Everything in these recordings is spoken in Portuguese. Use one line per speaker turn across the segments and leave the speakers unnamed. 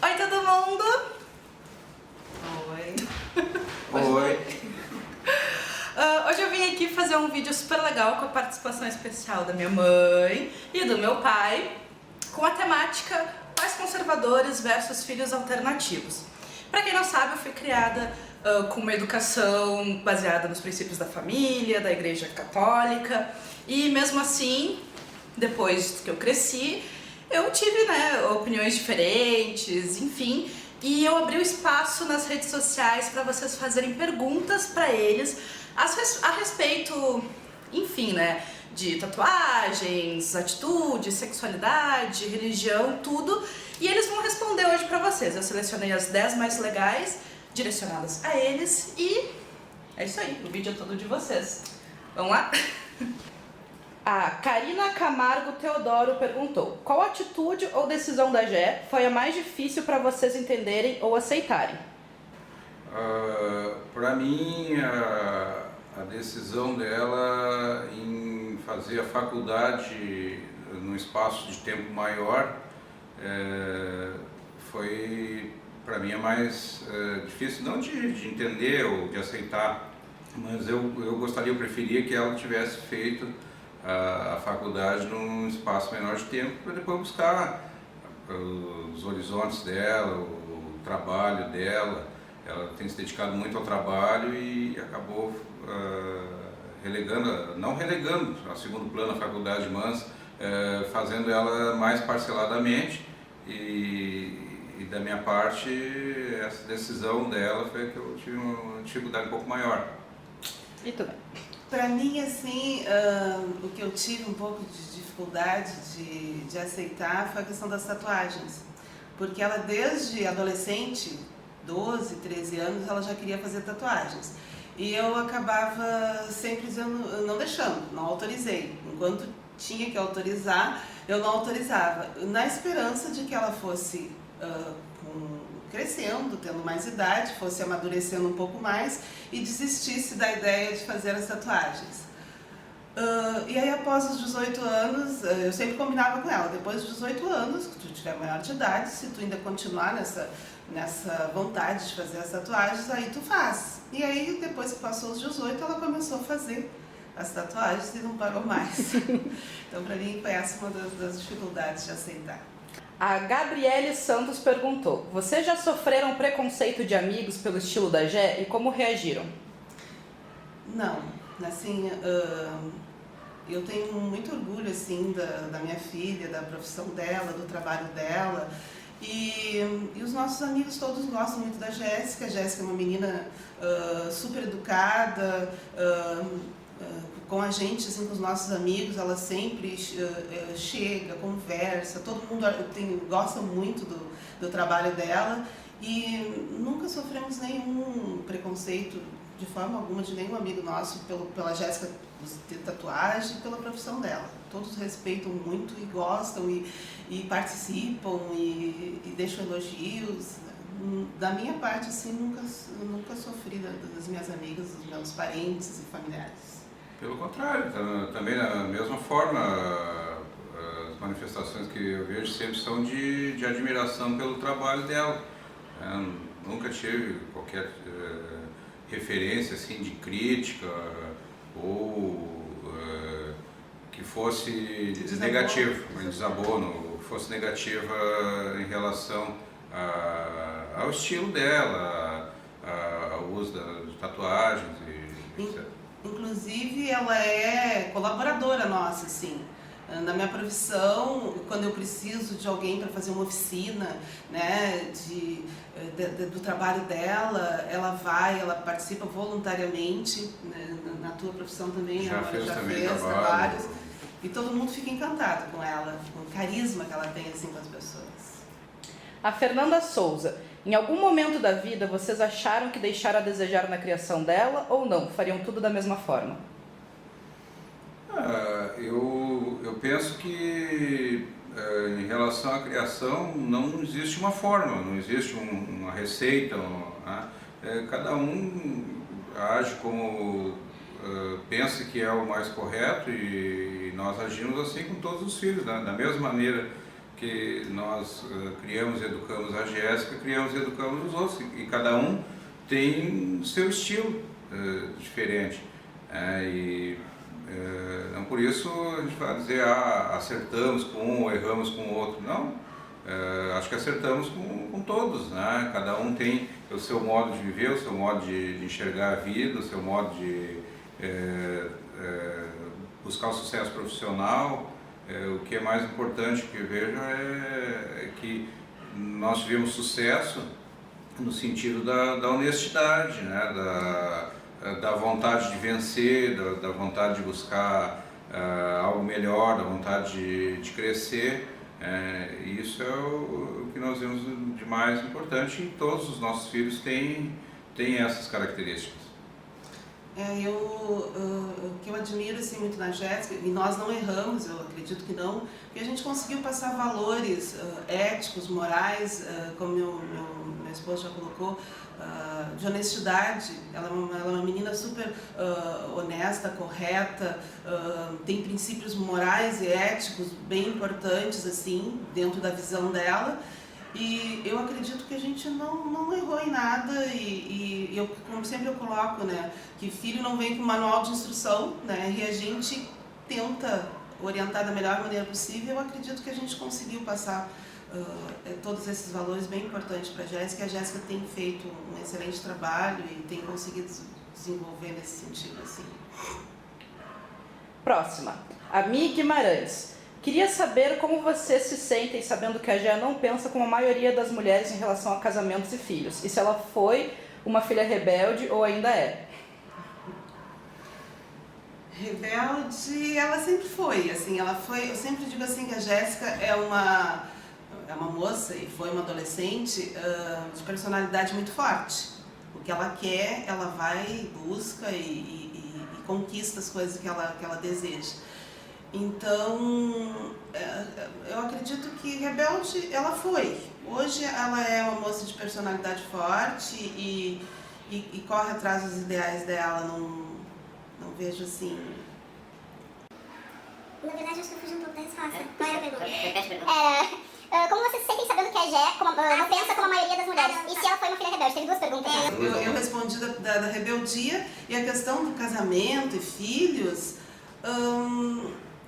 Oi, todo mundo! Oi!
Oi!
Hoje eu vim aqui fazer um vídeo super legal com a participação especial da minha mãe e do meu pai, com a temática pais conservadores versus filhos alternativos. Pra quem não sabe, eu fui criada com uma educação baseada nos princípios da família, da Igreja Católica, e mesmo assim, depois que eu cresci, eu tive, opiniões diferentes, enfim, e eu abri o espaço nas redes sociais para vocês fazerem perguntas para eles a respeito, enfim, de tatuagens, atitudes, sexualidade, religião, tudo, e eles vão responder hoje para vocês. Eu selecionei as 10 mais legais, direcionadas a eles, e é isso aí, o vídeo é todo de vocês. Vamos lá? A Karina Camargo Teodoro perguntou: qual atitude ou decisão da Gé foi a mais difícil para vocês entenderem ou aceitarem?
Para mim, a decisão dela em fazer a faculdade num espaço de tempo maior foi, para mim, a mais difícil, não de entender ou de aceitar, mas eu preferia que ela tivesse feito a faculdade num espaço menor de tempo para depois buscar os horizontes dela, o trabalho dela. Ela tem se dedicado muito ao trabalho e acabou não relegando a segundo plano a faculdade, mas fazendo ela mais parceladamente, e da minha parte essa decisão dela foi que eu tive uma dificuldade um pouco maior.
E tu?
Para mim, assim, o que eu tive um pouco de dificuldade de aceitar foi a questão das tatuagens. Porque ela, desde adolescente, 12, 13 anos, ela já queria fazer tatuagens. E eu acabava sempre dizendo, não deixando, não autorizei. Enquanto tinha que autorizar, eu não autorizava. Na esperança de que ela fosse crescendo, tendo mais idade, fosse amadurecendo um pouco mais e desistisse da ideia de fazer as tatuagens. E aí, após os 18 anos, eu sempre combinava com ela: depois dos 18 anos, que tu tiver maior de idade, se tu ainda continuar nessa vontade de fazer as tatuagens, aí tu faz. E aí, depois que passou os 18, ela começou a fazer as tatuagens e não parou mais. Então, para mim, foi essa uma das dificuldades de aceitar.
A Gabriele Santos perguntou: vocês já sofreram preconceito de amigos pelo estilo da Gé e como reagiram?
Não, assim, eu tenho muito orgulho, assim, da minha filha, da profissão dela, do trabalho dela, e os nossos amigos todos gostam muito da Jéssica. A Jéssica é uma menina super educada, com a gente, assim, com os nossos amigos, ela sempre chega, conversa, todo mundo gosta muito do trabalho dela, e nunca sofremos nenhum preconceito de forma alguma de nenhum amigo nosso pela Jéssica ter tatuagem, pela profissão dela. Todos respeitam muito e gostam e participam e deixam elogios. Da minha parte, assim, nunca sofri das minhas amigas, dos meus parentes e familiares.
Pelo contrário, também da mesma forma, as manifestações que eu vejo sempre são de admiração pelo trabalho dela. Nunca tive qualquer referência, assim, de crítica ou que fosse negativo, um desabono, que fosse negativa em relação ao estilo dela, ao uso de tatuagens e etc.
Inclusive, ela é colaboradora nossa, assim. Na minha profissão, quando eu preciso de alguém para fazer uma oficina, do trabalho dela, ela participa voluntariamente, né? Na tua profissão também,
já fez
trabalhos. E todo mundo fica encantado com ela, com o carisma que ela tem, assim, com as pessoas.
A Fernanda Souza: em algum momento da vida vocês acharam que deixaram a desejar na criação dela ou não? Fariam tudo da mesma forma?
Eu penso que em relação à criação não existe uma forma, não existe uma receita. Cada um age como pensa que é o mais correto, e nós agimos assim com todos os filhos, da mesma maneira que nós criamos e educamos a Jéssica, criamos e educamos os outros, e cada um tem seu estilo diferente. Não por isso a gente vai dizer, acertamos com um ou erramos com o outro. Não, acho que acertamos com todos, né? Cada um tem o seu modo de viver, o seu modo de enxergar a vida, o seu modo de buscar o sucesso profissional. O que é mais importante que eu vejo é que nós tivemos sucesso no sentido da honestidade, né? Da vontade de vencer, da vontade de buscar algo melhor, da vontade de crescer. Isso é o que nós vemos de mais importante, e todos os nossos filhos têm essas características.
O que eu admiro assim, muito na Jéssica, e nós não erramos, eu acredito que não, porque a gente conseguiu passar valores éticos, morais, como meu esposo já colocou, de honestidade. Ela é uma menina super honesta, correta, tem princípios morais e éticos bem importantes assim, dentro da visão dela. E eu acredito que a gente não errou em nada, e eu, como sempre eu coloco, né, que filho não vem com manual de instrução, né, e a gente tenta orientar da melhor maneira possível. Eu acredito que a gente conseguiu passar todos esses valores bem importantes para a Jéssica. A Jéssica tem feito um excelente trabalho e tem conseguido desenvolver nesse sentido, assim.
Próxima, a Mi Guimarães. Queria saber como vocês se sentem sabendo que a Gé não pensa como a maioria das mulheres em relação a casamentos e filhos. E se ela foi uma filha rebelde ou ainda é?
Rebelde, ela sempre foi, assim, ela foi, eu sempre digo assim que a Jéssica é uma moça e foi uma adolescente de personalidade muito forte. O que ela quer, ela vai, busca e conquista as coisas que ela deseja. Então, eu acredito que rebelde ela foi. Hoje ela é uma moça de personalidade forte e corre atrás dos ideais dela. Não vejo assim.
Na verdade, acho que eu fugi um pouco da resposta. Qual era a pergunta? Como vocês se sentem sabendo que a Gé não pensa como a maioria das mulheres? E se ela foi uma filha rebelde? Teve duas perguntas.
Eu respondi da rebeldia, e a questão do casamento e filhos.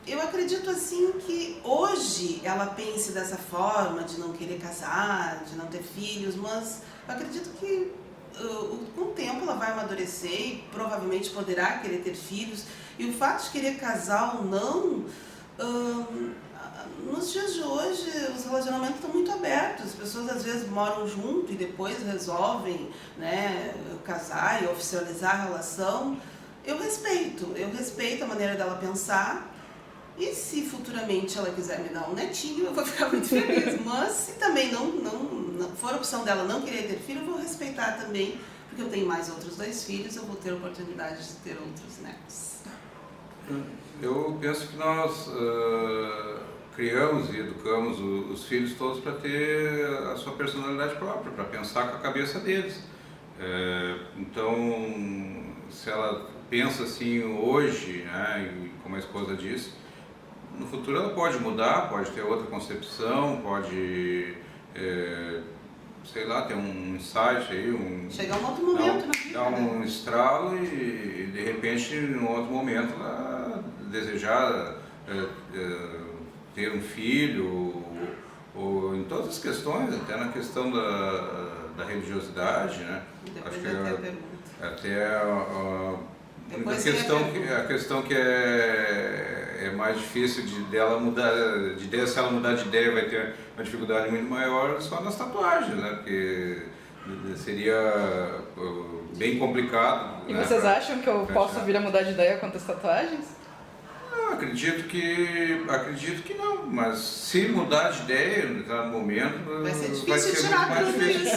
Eu acredito assim que hoje ela pense dessa forma, de não querer casar, de não ter filhos, mas eu acredito que com o tempo ela vai amadurecer e provavelmente poderá querer ter filhos. E o fato de querer casar ou não, nos dias de hoje os relacionamentos estão muito abertos. As pessoas às vezes moram junto e depois resolvem, né, casar e oficializar a relação. Eu respeito a maneira dela pensar. E se futuramente ela quiser me dar um netinho, eu vou ficar muito feliz. Mas se também não for a opção dela não querer ter filho, eu vou respeitar também, porque eu tenho mais outros 2 filhos, eu vou ter a oportunidade de ter outros netos.
Eu penso que nós criamos e educamos os filhos todos para ter a sua personalidade própria, para pensar com a cabeça deles. Então, se ela pensa assim hoje, né, e como a esposa disse, no futuro ela pode mudar, pode ter outra concepção, pode, sei lá, ter um insight aí,
chegar um outro momento na vida,
dar um estralo e de repente, num outro momento, ela desejar ter um filho, ou em todas as questões, até na questão da religiosidade, né? Acho que até a questão que é mais difícil dela mudar de ideia, se ela mudar de ideia vai ter uma dificuldade muito maior só nas tatuagens, né? Porque seria bem complicado.
E
né,
vocês acham que eu posso vir a mudar de ideia quanto às tatuagens?
Não, acredito que não, mas se mudar de ideia em determinado momento
vai ser difícil tirar tudo isso.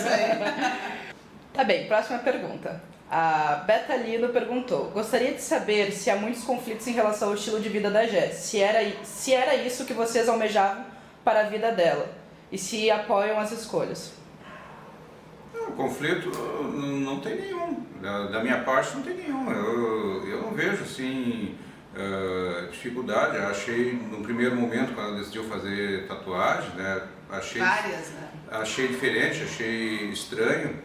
Tá bem, próxima pergunta. A Beta Lino perguntou: gostaria de saber se há muitos conflitos em relação ao estilo de vida da Jé, se era isso que vocês almejavam para a vida dela e se apoiam as escolhas.
Não, conflito não tem nenhum, da minha parte não tem nenhum. Eu não vejo assim dificuldade. Eu achei, no primeiro momento, quando ela decidiu fazer tatuagem, né,
Várias, né?
achei diferente, achei estranho.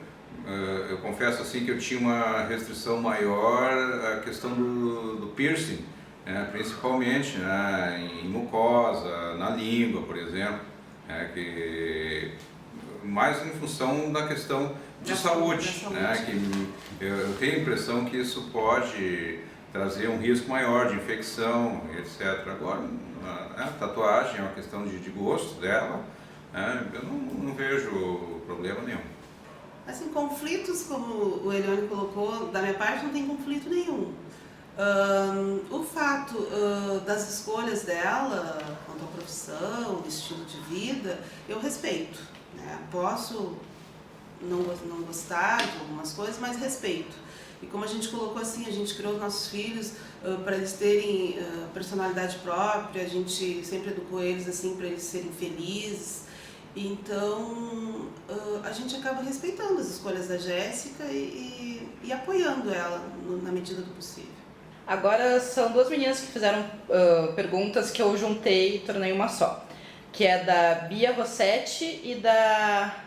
Eu confesso assim que eu tinha uma restrição maior à questão do piercing, né, principalmente, né, em mucosa, na língua, por exemplo, que mais em função da questão de saúde, né, que eu tenho a impressão que isso pode trazer um risco maior de infecção, etc. Agora, a tatuagem é uma questão de gosto dela, eu não vejo problema nenhum.
Assim, conflitos, como o Elione colocou, da minha parte não tem conflito nenhum. O fato das escolhas dela, quanto à profissão, estilo de vida, eu respeito, né? Posso não gostar de algumas coisas, mas respeito. E como a gente colocou assim, a gente criou os nossos filhos para eles terem personalidade própria, a gente sempre educou eles assim para eles serem felizes. Então a gente acaba respeitando as escolhas da Jéssica e apoiando ela na medida do possível.
Agora são duas meninas que fizeram perguntas que eu juntei e tornei uma só. Que é da Bia Rossetti e da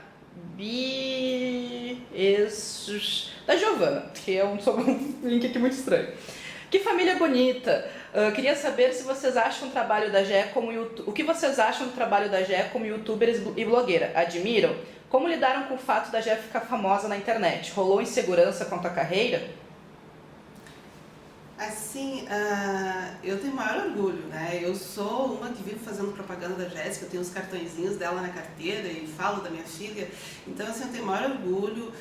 da Giovana, que é um link aqui muito estranho. Que família bonita! Queria saber se vocês acham o trabalho da Gé como o que vocês acham do trabalho da Gé como youtuber e blogueira? Admiram? Como lidaram com o fato da Gé ficar famosa na internet? Rolou insegurança quanto à carreira?
Assim, eu tenho maior orgulho, né? Eu sou uma que vive fazendo propaganda da Jéssica, eu tenho os cartõezinhos dela na carteira e falo da minha filha. Então, assim, eu tenho maior orgulho.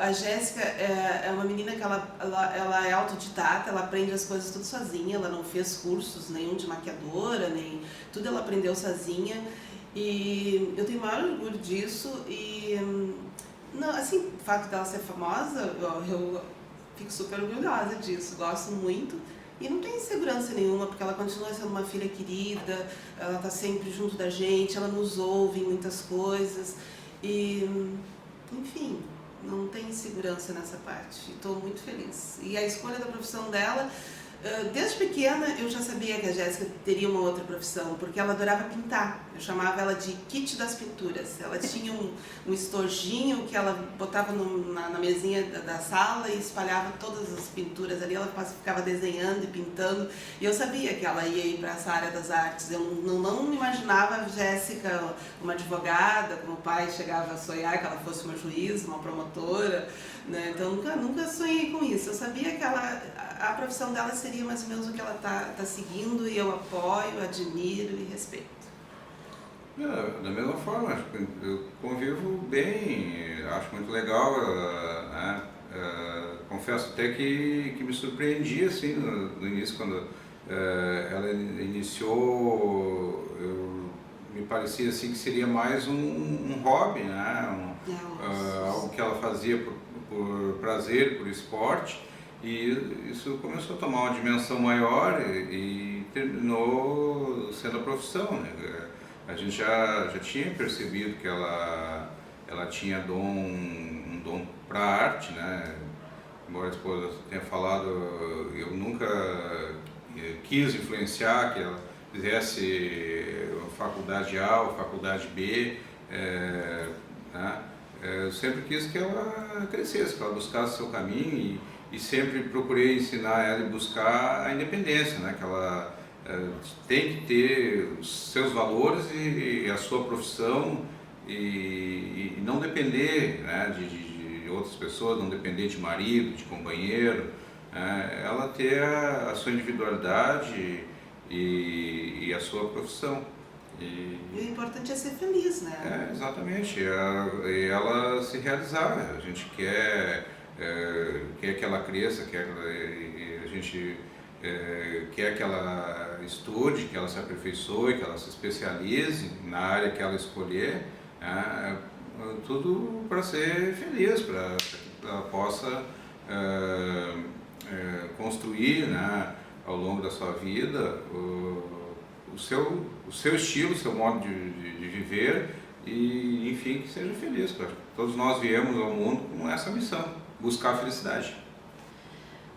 A Jéssica é uma menina que ela é autodidata, ela aprende as coisas tudo sozinha, ela não fez cursos nenhum de maquiadora, nem tudo ela aprendeu sozinha. E eu tenho maior orgulho disso e, não, assim, o fato dela ser famosa, eu fico super orgulhosa disso, gosto muito e não tem insegurança nenhuma, porque ela continua sendo uma filha querida, ela está sempre junto da gente, ela nos ouve em muitas coisas e, enfim, não tem insegurança nessa parte. Estou muito feliz. E a escolha da profissão dela, desde pequena eu já sabia que a Jéssica teria uma outra profissão, porque ela adorava pintar. Eu chamava ela de Kit das Pinturas. Ela tinha um estojinho que ela botava na mesinha da sala e espalhava todas as pinturas ali. Ela ficava desenhando e pintando. E eu sabia que ela ia ir para essa área das artes. Eu não imaginava a Jéssica uma advogada, como o pai chegava a sonhar que ela fosse uma juíza, uma promotora, né? Então nunca sonhei com isso. Eu sabia que a profissão dela seria mais ou menos o que ela tá seguindo e eu apoio, admiro e respeito.
Da mesma forma, eu convivo bem, acho muito legal, né? Confesso até que me surpreendi assim, no início, quando ela iniciou, me parecia assim, que seria mais um hobby, né? Algo que ela fazia por prazer, por esporte, e isso começou a tomar uma dimensão maior e terminou sendo a profissão, né? A gente já tinha percebido que ela tinha um dom para a arte, né? Embora a esposa tenha falado, eu nunca quis influenciar que ela fizesse faculdade A ou faculdade B, né? Eu sempre quis que ela crescesse, que ela buscasse seu caminho e sempre procurei ensinar ela e buscar a independência, né? Que ela tem que ter os seus valores e a sua profissão e não depender, né, de outras pessoas, não depender de marido, de companheiro, ela ter a sua individualidade e a sua profissão.
E o importante é ser feliz, né?
Exatamente, e ela se realizar. A gente quer que ela cresça, a gente quer que ela estude, que ela se aperfeiçoe, que ela se especialize na área que ela escolher, tudo para ser feliz, para que ela possa construir, né, ao longo da sua vida o seu estilo, o seu modo de viver e, enfim, que seja feliz. Todos nós viemos ao mundo com essa missão, buscar a felicidade.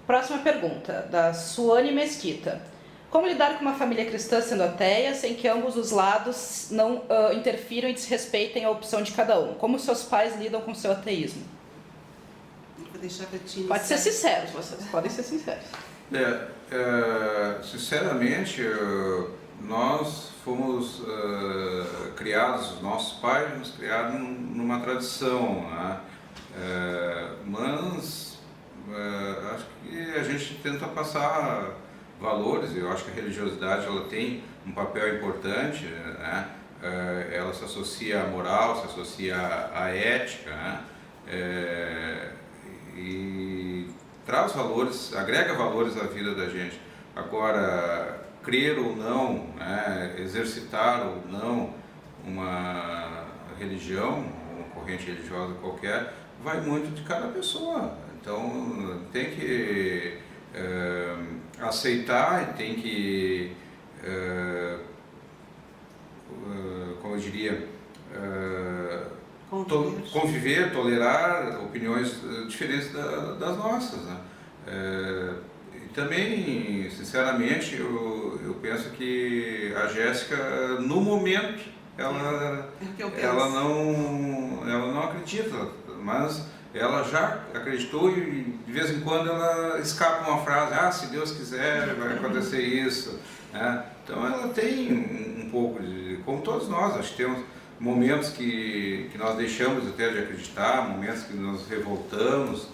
Próxima pergunta, da Suane Mesquita. Como lidar com uma família cristã sendo ateia, sem que ambos os lados não interfiram e desrespeitem a opção de cada um? Como seus pais lidam com seu ateísmo?
Vou deixar pra ti.
Pode ser sinceros, vocês podem ser sinceros.
Sinceramente, nós fomos criados, nossos pais nos criaram numa tradição, né? Mas acho que a gente tenta passar valores. Eu acho que a religiosidade ela tem um papel importante, né? Ela se associa à moral, se associa à ética, né? E traz valores, agrega valores à vida da gente. Agora, crer ou não, né, exercitar ou não uma religião, uma corrente religiosa qualquer, vai muito de cada pessoa. Então, tem que aceitar e tem que, como eu diria, conviver, tolerar opiniões diferentes das nossas, né? E também, sinceramente, eu penso que a Jéssica, no momento, ela não acredita, mas ela já acreditou e de vez em quando ela escapa uma frase: se Deus quiser vai acontecer isso, né? Então ela tem um pouco de, como todos nós, acho que temos momentos que nós deixamos até de acreditar, momentos que nos revoltamos,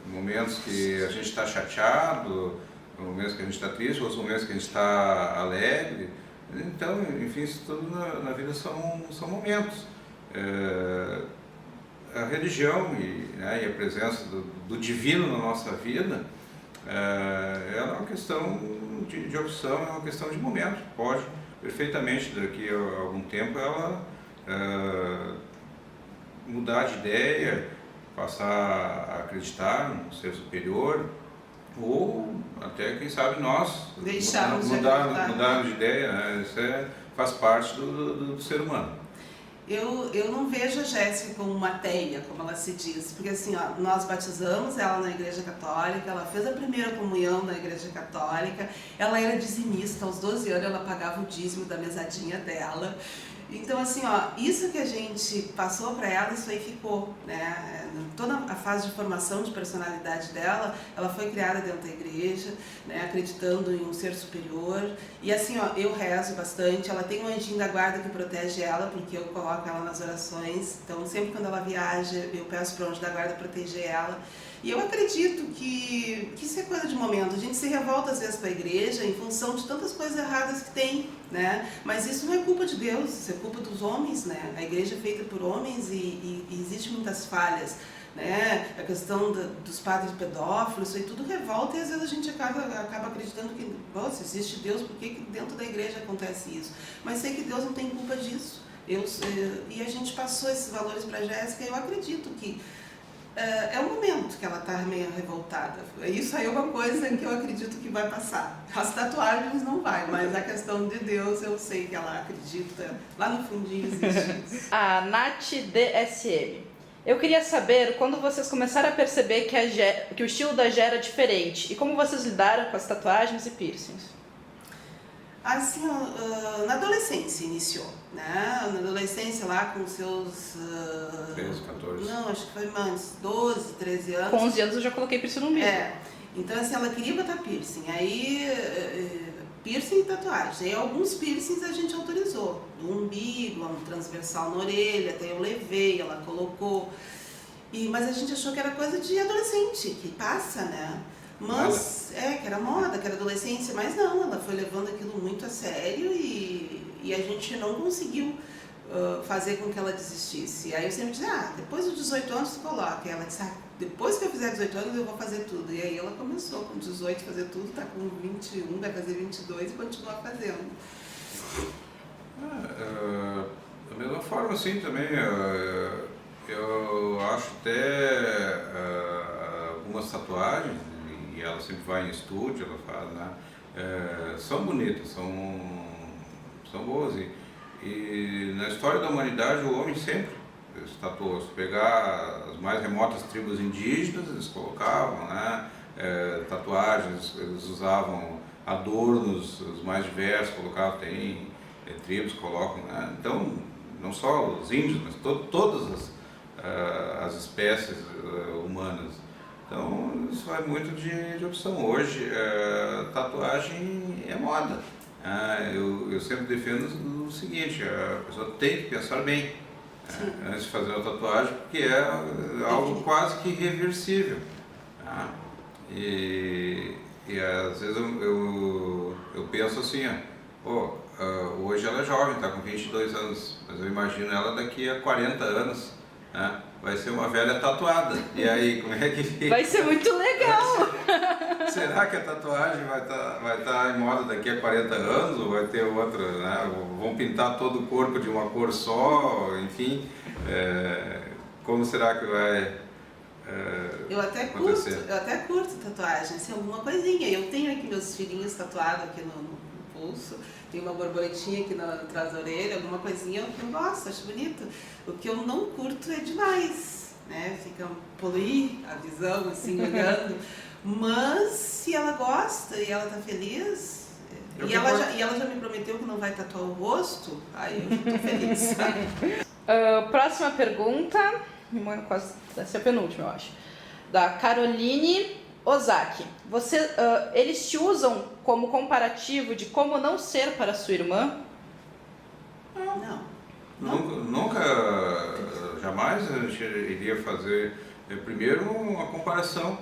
momentos que a gente está chateado, momentos que a gente está triste, outros momentos que a gente está alegre. Então, enfim, isso tudo na vida são momentos. A religião e a presença do divino na nossa vida, ela é uma questão de opção, é uma questão de momento. Pode perfeitamente, daqui a algum tempo, ela mudar de ideia, passar a acreditar num ser superior, ou até, quem sabe, nós mudar de ideia, né? Isso faz parte do ser humano.
Eu não vejo a Jéssica como uma ateia, como ela se diz, porque assim, nós batizamos ela na Igreja Católica, ela fez a primeira comunhão na Igreja Católica, ela era dizimista, aos 12 anos ela pagava o dízimo da mesadinha dela. Então assim, isso que a gente passou para ela, isso aí ficou, né? Toda a fase de formação de personalidade dela, ela foi criada dentro da igreja, né? Acreditando em um ser superior. E assim, eu rezo bastante, ela tem um anjinho da guarda que protege ela, porque eu coloco ela nas orações. Então sempre quando ela viaja, eu peço para o anjo da guarda proteger ela. E eu acredito que isso é coisa de momento. A gente se revolta às vezes para a igreja em função de tantas coisas erradas que tem, né? Mas isso não é culpa de Deus, isso é culpa dos homens, né? A igreja é feita por homens e existe muitas falhas, né? A questão dos padres pedófilos, isso aí tudo revolta e às vezes a gente acaba acreditando que, se existe Deus, por que dentro da igreja acontece isso? Mas sei que Deus não tem culpa disso. E a gente passou esses valores para a Jéssica e eu acredito que é o momento que ela está meio revoltada. Isso aí é uma coisa que eu acredito que vai passar. As tatuagens não vai, mas a questão de Deus eu sei que ela acredita, lá no fundinho existe isso.
A Nath DSM. Eu queria saber quando vocês começaram a perceber que o estilo da Gé era diferente e como vocês lidaram com as tatuagens e piercings.
Assim, na adolescência iniciou, né? Na adolescência lá com seus...
13, 14.
Não, acho que foi mais, 12, 13 anos.
Com 11 anos eu já coloquei piercing no umbigo.
Então assim, ela queria botar piercing, aí piercing e tatuagem. Aí alguns piercings a gente autorizou, no umbigo, um transversal na orelha, até eu levei, ela colocou. Mas a gente achou que era coisa de adolescente, que passa, né? Mas, que era moda, que era adolescência, mas não, ela foi levando aquilo muito a sério e a gente não conseguiu fazer com que ela desistisse. Aí eu sempre dizia, depois dos 18 anos tu coloca. E ela disse, depois que eu fizer 18 anos eu vou fazer tudo. E aí ela começou com 18 a fazer tudo, tá com 21, vai fazer 22 e continua fazendo.
Da mesma forma, assim, também, eu acho até algumas tatuagens, e ela sempre vai em estúdio, ela faz, né? São bonitas, são boas. E na história da humanidade o homem sempre Eles tatuam. Se pegar as mais remotas tribos indígenas, eles colocavam, né? Tatuagens, eles usavam adornos, os mais diversos, colocavam, tem tribos que colocam, né? Então, não só os índios, mas todas as espécies humanas. Então, isso vai muito de opção. Hoje, tatuagem é moda. Eu sempre defendo o seguinte, a pessoa tem que pensar bem antes de fazer a tatuagem, porque é algo quase que irreversível. E às vezes eu penso assim, hoje ela é jovem, está com 22 anos, mas eu imagino ela daqui a 40 anos, né? Vai ser uma velha tatuada. E aí, como é que fica?
Vai ser muito legal!
Será que a tatuagem vai estar em moda daqui a 40 anos ou vai ter outra, né? Vão pintar todo o corpo de uma cor só, enfim, como será que vai
Eu até curto tatuagem, assim, alguma coisinha. Eu tenho aqui meus filhinhos tatuados aqui no pulso, tem uma borboletinha aqui atrás da orelha, alguma coisinha eu gosto, acho bonito. O que eu não curto é demais, né? Fica poluir a visão, assim, olhando. Mas se ela gosta e ela tá feliz, e ela já me prometeu que não vai tatuar o rosto, aí eu já tô feliz.
Próxima pergunta, essa é a penúltima, eu acho. Da Caroline Ozaki. Eles te usam como comparativo de como não ser para sua irmã?
Não.
Nunca, jamais a gente iria fazer primeiro uma comparação.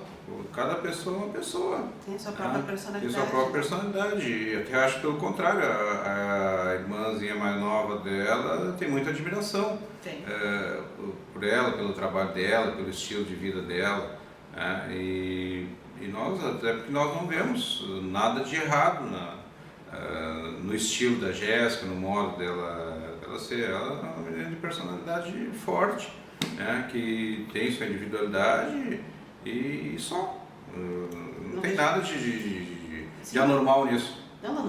Cada pessoa é uma pessoa.
Tem a sua própria personalidade.
Tem a sua própria personalidade. E até acho pelo contrário, a irmãzinha mais nova dela tem muita admiração por ela, pelo trabalho dela, pelo estilo de vida dela. E nós, até porque nós não vemos nada de errado no estilo da Jéssica, no modo dela ser. Ela é uma menina de personalidade forte, né, que tem sua individualidade e só. Não tem nada de anormal nisso.
Não, ela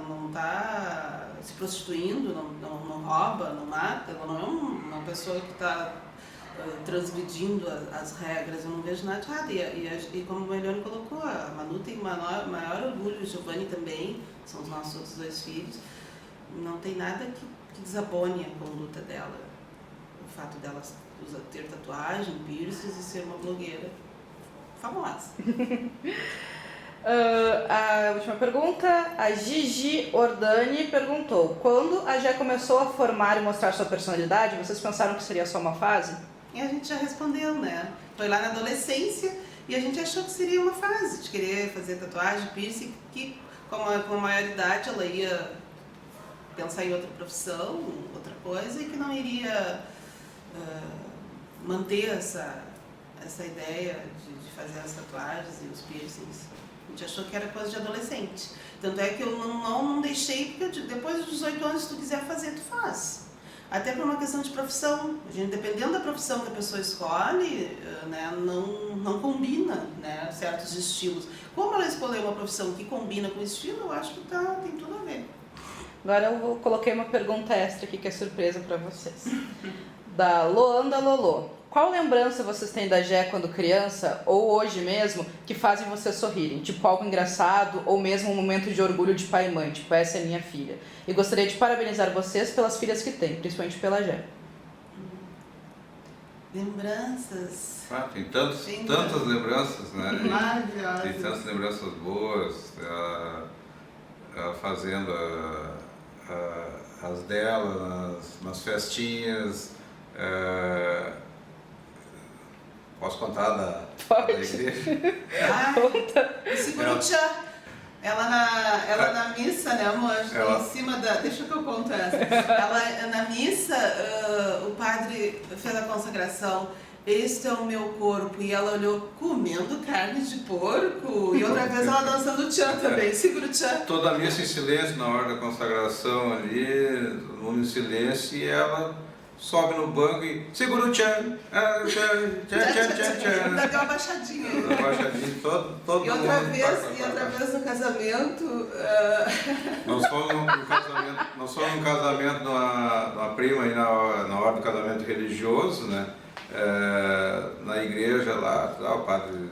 não tá se prostituindo, não rouba, não mata. Ela não é uma pessoa que está transgredindo as regras. Eu não vejo nada de errado. E como o Melione colocou, a Manu tem maior orgulho, o Giovanni também, são os nossos outros 2 filhos. Não tem nada que desabone a conduta dela. O fato dela ter tatuagem, piercings e ser uma blogueira famosa.
A última pergunta, a Gigi Ordani perguntou: quando a Jé começou a formar e mostrar sua personalidade, vocês pensaram que seria só uma fase?
E a gente já respondeu, né? Foi lá na adolescência e a gente achou que seria uma fase de querer fazer tatuagem, piercing, que com a maioridade ela ia pensar em outra profissão, outra coisa, e que não iria manter essa ideia de fazer as tatuagens e os piercings. A gente achou que era coisa de adolescente. Tanto é que eu não deixei, porque depois dos 18 anos, se tu quiser fazer, tu faz. Até por uma questão de profissão. A gente, dependendo da profissão que a pessoa escolhe, né, não combina, né, certos estilos. Como ela escolheu uma profissão que combina com o estilo, eu acho que tem tudo a ver.
Agora eu coloquei uma pergunta extra aqui que é surpresa para vocês. Da Loanda Lolo. Qual lembrança vocês têm da Jé quando criança, ou hoje mesmo, que fazem vocês sorrirem? Tipo algo engraçado, ou mesmo um momento de orgulho de pai e mãe, tipo essa é minha filha. E gostaria de parabenizar vocês pelas filhas que têm, principalmente pela Jé.
Lembranças.
Tem tantas lembranças, né?
Maravilhosas.
Tem tantas lembranças boas, ela fazendo as dela nas festinhas. Posso contar da igreja?
Segura o tchan. Ela na missa, né, amor? Em cima da... Deixa que eu conto essa. Ela, na missa, o padre fez a consagração. Este é o meu corpo. E ela olhou comendo carne de porco. E outra vez ela dançando o tchan também. Segura o tchan.
Toda a missa em silêncio na hora da consagração ali, todo mundo em silêncio, e ela sobe no banco e segura o tchan,
Dá aquela baixadinha.
Abaixadinho, todo
E
mundo.
outra vez no casamento,
Nós fomos num casamento de uma prima aí na hora do casamento religioso, né? Na igreja lá, o padre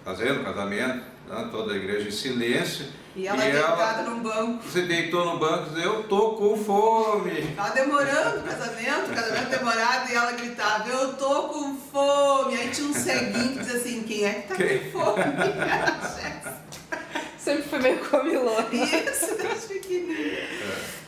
fazendo o casamento, né? Toda a igreja em silêncio.
e ela deitada num banco.
Se deitou no banco e disse, eu tô com fome.
Tava demorando o casamento demorado, e ela gritava, eu tô com fome. Aí tinha um ceguinho que dizia assim, quem é que tá com fome? Era a Jéssica.
Sempre fui meio comilona.
Isso, Deus pequenininho.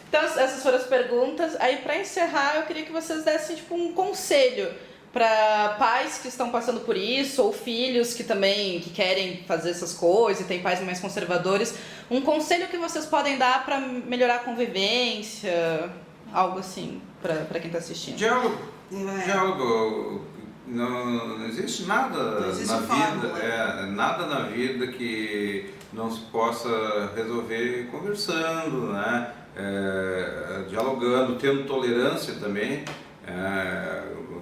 Então, essas foram as perguntas. Aí, pra encerrar, eu queria que vocês dessem, tipo, um conselho para pais que estão passando por isso, ou filhos que também querem fazer essas coisas, e tem pais mais conservadores. Um conselho que vocês podem dar para melhorar a convivência, algo assim, para quem está assistindo.
Diálogo.
É.
Diálogo. Não existe nada
Não existe
na
fórmula.
vida, nada na vida que não se possa resolver conversando, né? Dialogando, tendo tolerância também.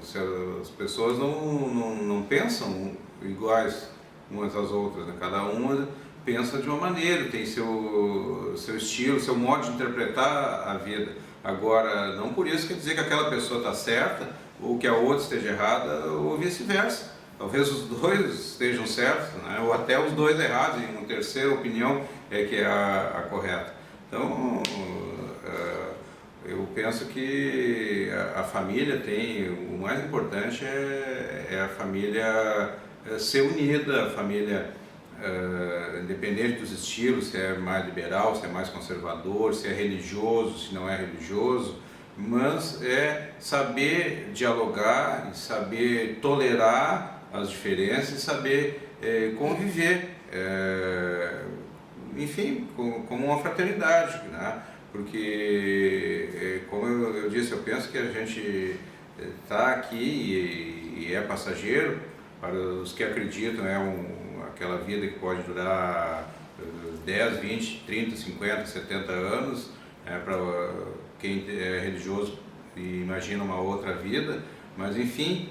Se as pessoas não pensam iguais umas às outras, né? Cada uma pensa de uma maneira, tem seu estilo, seu modo de interpretar a vida. Agora, não por isso quer dizer que aquela pessoa está certa ou que a outra esteja errada ou vice-versa. Talvez os dois estejam certos, né? Ou até os dois errados, e uma terceira opinião é que é a correta. Então, eu penso que a família tem, o mais importante é a família ser unida, a família, independente dos estilos, se é mais liberal, se é mais conservador, se é religioso, se não é religioso, mas é saber dialogar, saber tolerar as diferenças e saber conviver, enfim, como uma fraternidade, né? Porque, como eu disse, eu penso que a gente está aqui e é passageiro. Para os que acreditam, aquela vida que pode durar 10, 20, 30, 50, 70 anos. Para quem é religioso e imagina uma outra vida. Mas, enfim,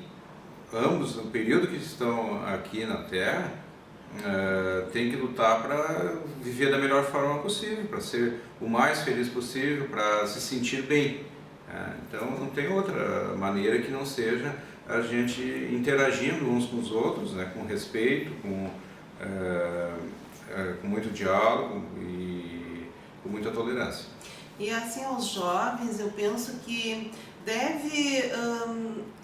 ambos, no período que estão aqui na Terra, tem que lutar para viver da melhor forma possível, para ser o mais feliz possível, para se sentir bem. Então não tem outra maneira que não seja a gente interagindo uns com os outros, né, com respeito, com muito diálogo e com muita tolerância.
E assim, aos jovens, eu penso que deve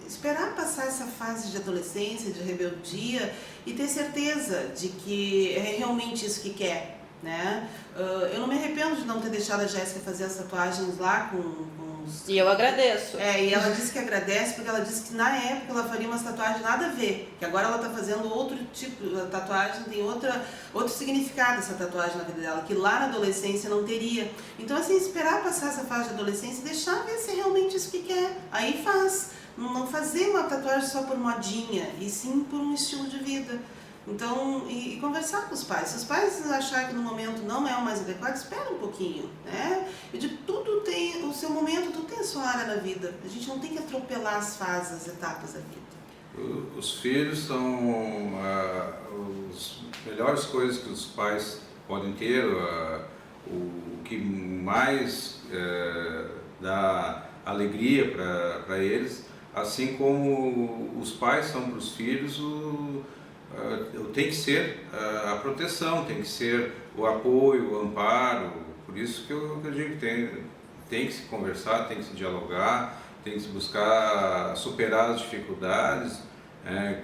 esperar passar essa fase de adolescência, de rebeldia, e ter certeza de que é realmente isso que quer, né? Eu não me arrependo de não ter deixado a Jéssica fazer as tatuagens lá com os...
E eu agradeço.
E ela disse que agradece porque ela disse que na época ela faria umas tatuagens nada a ver, que agora ela está fazendo outro tipo de tatuagem, tem outro significado essa tatuagem na vida dela, que lá na adolescência não teria. Então assim, esperar passar essa fase de adolescência e deixar ver se é realmente isso que quer, aí faz. Não fazer uma tatuagem só por modinha, e sim por um estilo de vida. Então, e conversar com os pais. Se os pais acharem que no momento não é o mais adequado, espera um pouquinho, né? E de tudo tem o seu momento, tudo tem a sua área na vida. A gente não tem que atropelar as fases, as etapas da vida.
Os filhos são as melhores coisas que os pais podem ter, o que mais dá alegria para eles. Assim como os pais são para os filhos, tem que ser a proteção, tem que ser o apoio, o amparo. Por isso que eu digo que tem que se conversar, tem que se dialogar, tem que se buscar superar as dificuldades.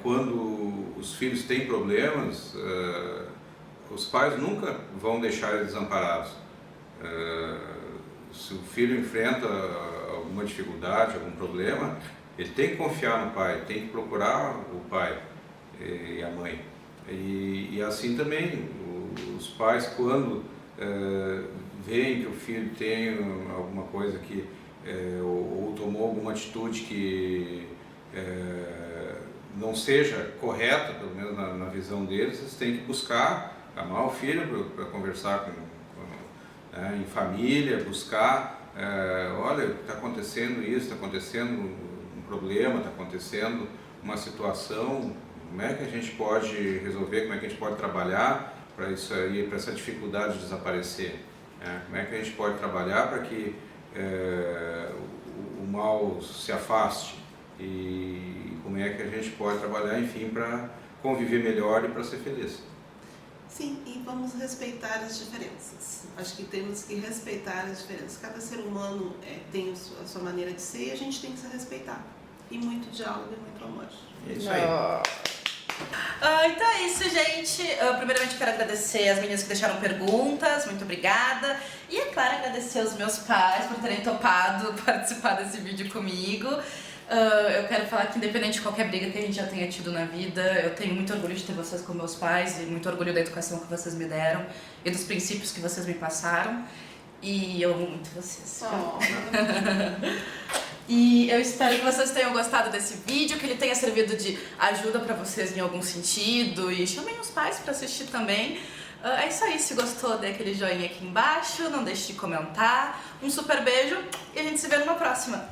Quando os filhos têm problemas, os pais nunca vão deixar eles desamparados. Se o filho enfrenta alguma dificuldade, algum problema, ele tem que confiar no pai, tem que procurar o pai e a mãe. E assim também, os pais, quando veem que o filho tem alguma coisa ou tomou alguma atitude que não seja correta, pelo menos na visão deles, eles têm que buscar, amar o filho para conversar em família, buscar olha, está acontecendo isso, está acontecendo um problema, está acontecendo uma situação, como é que a gente pode resolver, como é que a gente pode trabalhar para isso aí, para essa dificuldade desaparecer? Como é que a gente pode trabalhar para que o mal se afaste? E como é que a gente pode trabalhar, enfim, para conviver melhor e para ser feliz?
Sim, e vamos respeitar as diferenças. Acho que temos que respeitar as diferenças. Cada ser humano tem a sua maneira de ser e a gente tem que se respeitar. E muito diálogo e muito amor.
É isso aí.
Então é isso, gente. Primeiramente quero agradecer as meninas que deixaram perguntas, muito obrigada. E é claro, agradecer aos meus pais por terem topado participar desse vídeo comigo. Eu quero falar que independente de qualquer briga que a gente já tenha tido na vida, eu tenho muito orgulho de ter vocês como meus pais e muito orgulho da educação que vocês me deram e dos princípios que vocês me passaram. E eu amo muito vocês. E eu espero que vocês tenham gostado desse vídeo, que ele tenha servido de ajuda pra vocês em algum sentido e chamem os pais pra assistir também. É isso aí, se gostou, dê aquele joinha aqui embaixo, não deixe de comentar. Um super beijo e a gente se vê numa próxima.